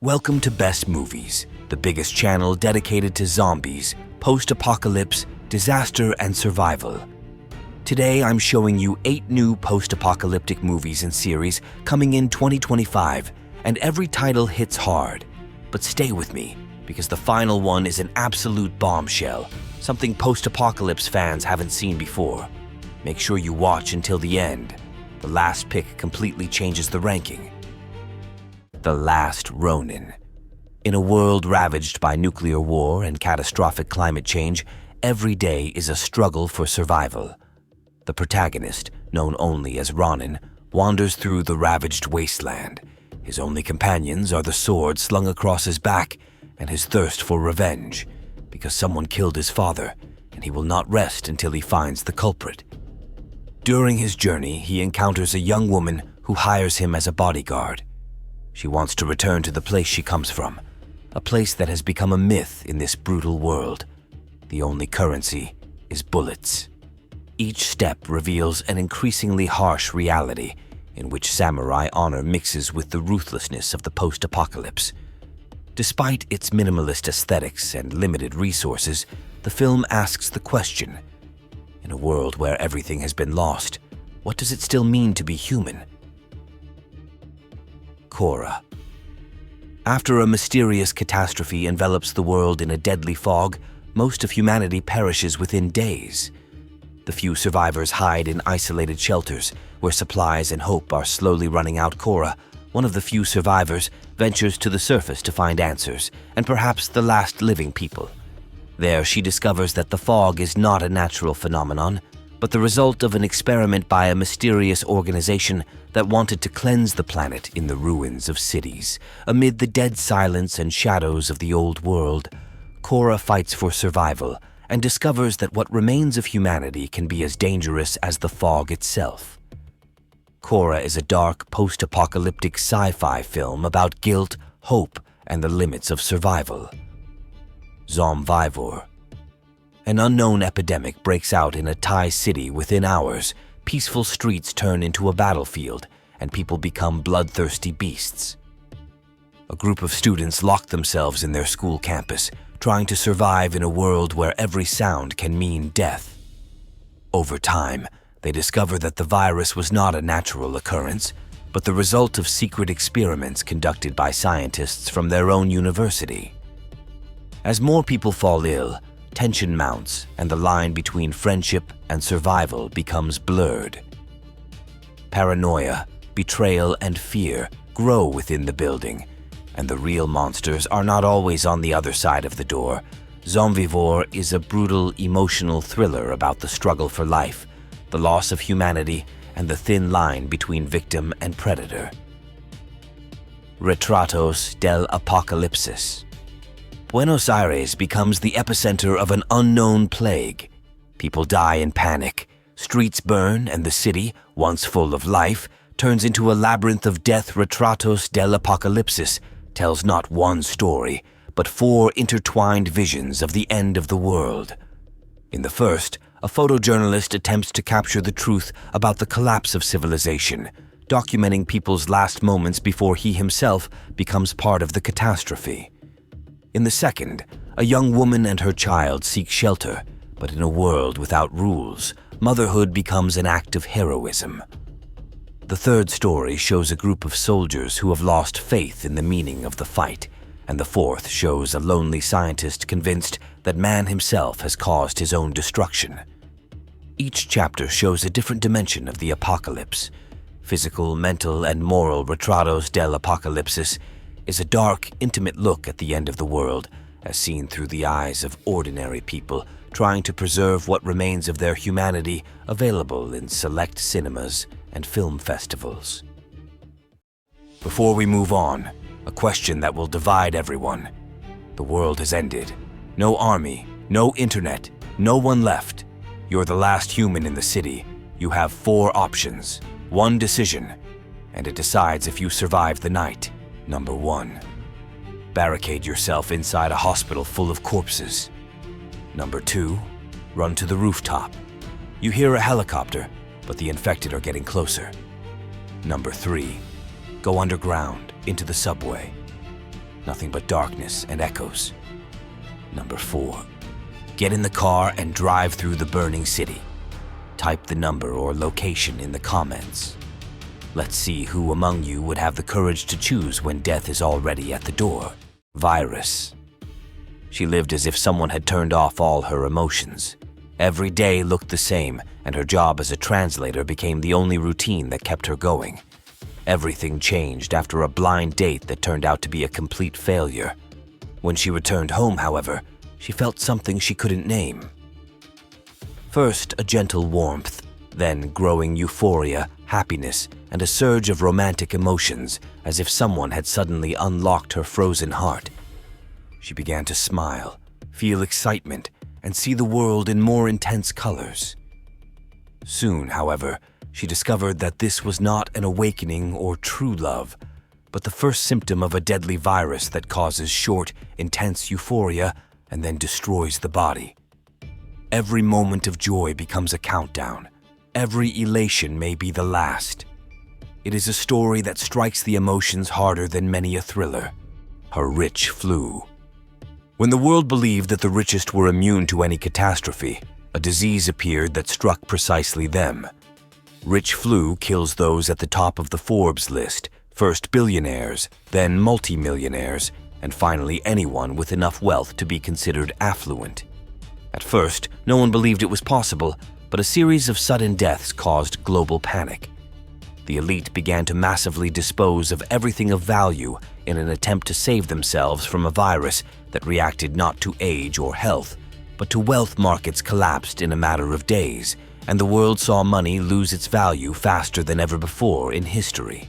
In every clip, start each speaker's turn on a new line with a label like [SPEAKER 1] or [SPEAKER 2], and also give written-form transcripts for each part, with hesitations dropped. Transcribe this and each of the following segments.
[SPEAKER 1] Welcome to Best Movies, the biggest channel dedicated to zombies, post-apocalypse, disaster, and survival. Today I'm showing you 8 new post-apocalyptic movies and series coming in 2025, and every title hits hard. But stay with me, because the final one is an absolute bombshell, something post-apocalypse fans haven't seen before. Make sure you watch until the end. The last pick completely changes the ranking. The Last Ronin. In a world ravaged by nuclear war and catastrophic climate change, every day is a struggle for survival. The protagonist, known only as Ronin, wanders through the ravaged wasteland. His only companions are the sword slung across his back and his thirst for revenge, because someone killed his father, and he will not rest until he finds the culprit. During his journey, he encounters a young woman who hires him as a bodyguard. She wants to return to the place she comes from, a place that has become a myth in this brutal world. The only currency is bullets. Each step reveals an increasingly harsh reality in which samurai honor mixes with the ruthlessness of the post-apocalypse. Despite its minimalist aesthetics and limited resources, the film asks the question, in a world where everything has been lost, what does it still mean to be human? Cora. After a mysterious catastrophe envelops the world in a deadly fog, most of humanity perishes within days. The few survivors hide in isolated shelters where supplies and hope are slowly running out. Cora, one of the few survivors, ventures to the surface to find answers, and perhaps the last living people. There, she discovers that the fog is not a natural phenomenon, but the result of an experiment by a mysterious organization that wanted to cleanse the planet in the ruins of cities. Amid the dead silence and shadows of the old world, Cora fights for survival and discovers that what remains of humanity can be as dangerous as the fog itself. Cora is a dark, post-apocalyptic sci-fi film about guilt, hope, and the limits of survival. Zomvivor. An unknown epidemic breaks out in a Thai city within hours. Peaceful streets turn into a battlefield, and people become bloodthirsty beasts. A group of students lock themselves in their school campus, trying to survive in a world where every sound can mean death. Over time, they discover that the virus was not a natural occurrence, but the result of secret experiments conducted by scientists from their own university. As more people fall ill, tension mounts, and the line between friendship and survival becomes blurred. Paranoia, betrayal, and fear grow within the building, and the real monsters are not always on the other side of the door. Zomvivor is a brutal, emotional thriller about the struggle for life, the loss of humanity, and the thin line between victim and predator. Retratos del Apocalipsis. Buenos Aires becomes the epicenter of an unknown plague. People die in panic, streets burn, and the city, once full of life, turns into a labyrinth of death. Retratos del Apocalipsis tells not one story, but 4 intertwined visions of the end of the world. In the first, a photojournalist attempts to capture the truth about the collapse of civilization, documenting people's last moments before he himself becomes part of the catastrophe. In the second, a young woman and her child seek shelter, but in a world without rules, motherhood becomes an act of heroism. The third story shows a group of soldiers who have lost faith in the meaning of the fight, and the fourth shows a lonely scientist convinced that man himself has caused his own destruction. Each chapter shows a different dimension of the apocalypse. Physical, mental, and moral. Retratos del Apocalipsis is a dark, intimate look at the end of the world, as seen through the eyes of ordinary people trying to preserve what remains of their humanity, available in select cinemas and film festivals. Before we move on, a question that will divide everyone. The world has ended. No army, no internet, no one left. You're the last human in the city. You have 4 options, 1 decision, and it decides if you survive the night. Number 1. Barricade yourself inside a hospital full of corpses. Number 2. Run to the rooftop. You hear a helicopter, but the infected are getting closer. Number 3. Go underground, into the subway. Nothing but darkness and echoes. Number 4. Get in the car and drive through the burning city. Type the number or location in the comments. Let's see who among you would have the courage to choose when death is already at the door. Virus. She lived as if someone had turned off all her emotions. Every day looked the same, and her job as a translator became the only routine that kept her going. Everything changed after a blind date that turned out to be a complete failure. When she returned home, however, she felt something she couldn't name. First, a gentle warmth, then growing euphoria, happiness, and a surge of romantic emotions, as if someone had suddenly unlocked her frozen heart. She began to smile, feel excitement, and see the world in more intense colors. Soon, however, she discovered that this was not an awakening or true love, but the first symptom of a deadly virus that causes short, intense euphoria and then destroys the body. Every moment of joy becomes a countdown. Every elation may be the last. It is a story that strikes the emotions harder than many a thriller. Her rich flu. When the world believed that the richest were immune to any catastrophe, a disease appeared that struck precisely them. Rich flu kills those at the top of the Forbes list, first billionaires, then multimillionaires, and finally anyone with enough wealth to be considered affluent. At first, no one believed it was possible, but a series of sudden deaths caused global panic. The elite began to massively dispose of everything of value in an attempt to save themselves from a virus that reacted not to age or health, but to wealth. Markets collapsed in a matter of days, and the world saw money lose its value faster than ever before in history.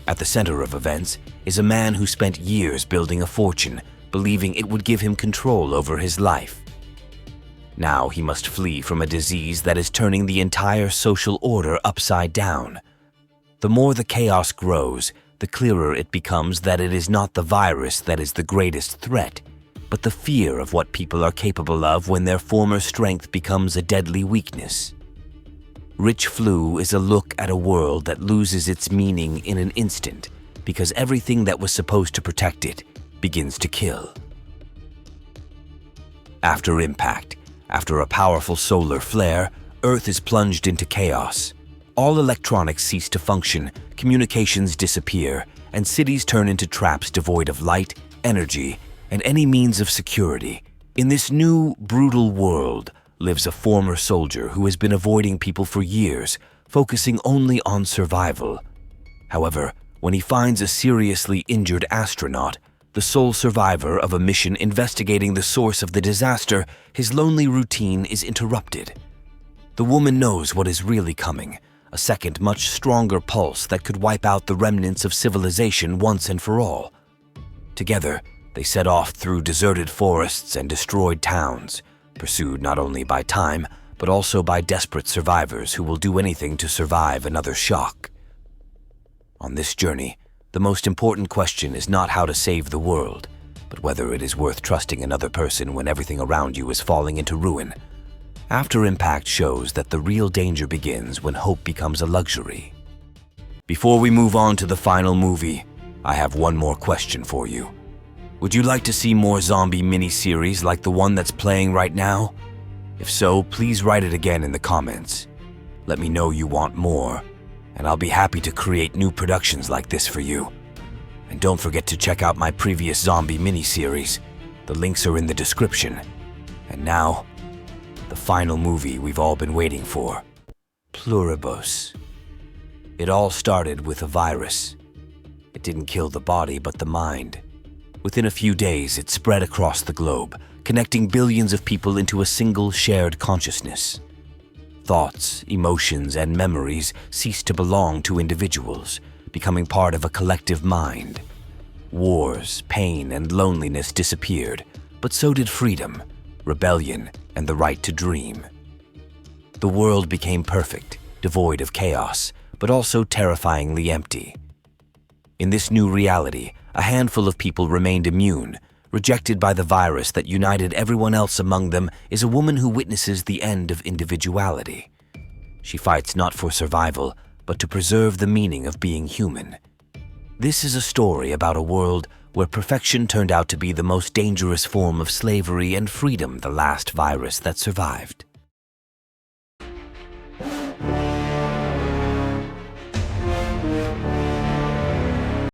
[SPEAKER 1] At the center of events is a man who spent years building a fortune, believing it would give him control over his life. Now he must flee from a disease that is turning the entire social order upside down. The more the chaos grows, the clearer it becomes that it is not the virus that is the greatest threat, but the fear of what people are capable of when their former strength becomes a deadly weakness. Rich Flu is a look at a world that loses its meaning in an instant because everything that was supposed to protect it begins to kill. After impact, after a powerful solar flare, Earth is plunged into chaos. All electronics cease to function, communications disappear, and cities turn into traps devoid of light, energy, and any means of security. In this new, brutal world lives a former soldier who has been avoiding people for years, focusing only on survival. However, when he finds a seriously injured astronaut, the sole survivor of a mission investigating the source of the disaster, his lonely routine is interrupted. The woman knows what is really coming, a second, much stronger pulse that could wipe out the remnants of civilization once and for all. Together, they set off through deserted forests and destroyed towns, pursued not only by time, but also by desperate survivors who will do anything to survive another shock. On this journey, the most important question is not how to save the world, but whether it is worth trusting another person when everything around you is falling into ruin. After Impact shows that the real danger begins when hope becomes a luxury. Before we move on to the final movie, I have one more question for you. Would you like to see more zombie miniseries like the one that's playing right now? If so, please write it again in the comments. Let me know you want more, and I'll be happy to create new productions like this for you. And don't forget to check out my previous zombie miniseries. The links are in the description. And now, the final movie we've all been waiting for. Pluribus. It all started with a virus. It didn't kill the body, but the mind. Within a few days, it spread across the globe, connecting billions of people into a single shared consciousness. Thoughts, emotions, and memories ceased to belong to individuals, becoming part of a collective mind. Wars, pain, and loneliness disappeared, but so did freedom, rebellion, and the right to dream. The world became perfect, devoid of chaos, but also terrifyingly empty. In this new reality, a handful of people remained immune. Rejected by the virus that united everyone else among them is a woman who witnesses the end of individuality. She fights not for survival, but to preserve the meaning of being human. This is a story about a world where perfection turned out to be the most dangerous form of slavery and freedom, the last virus that survived.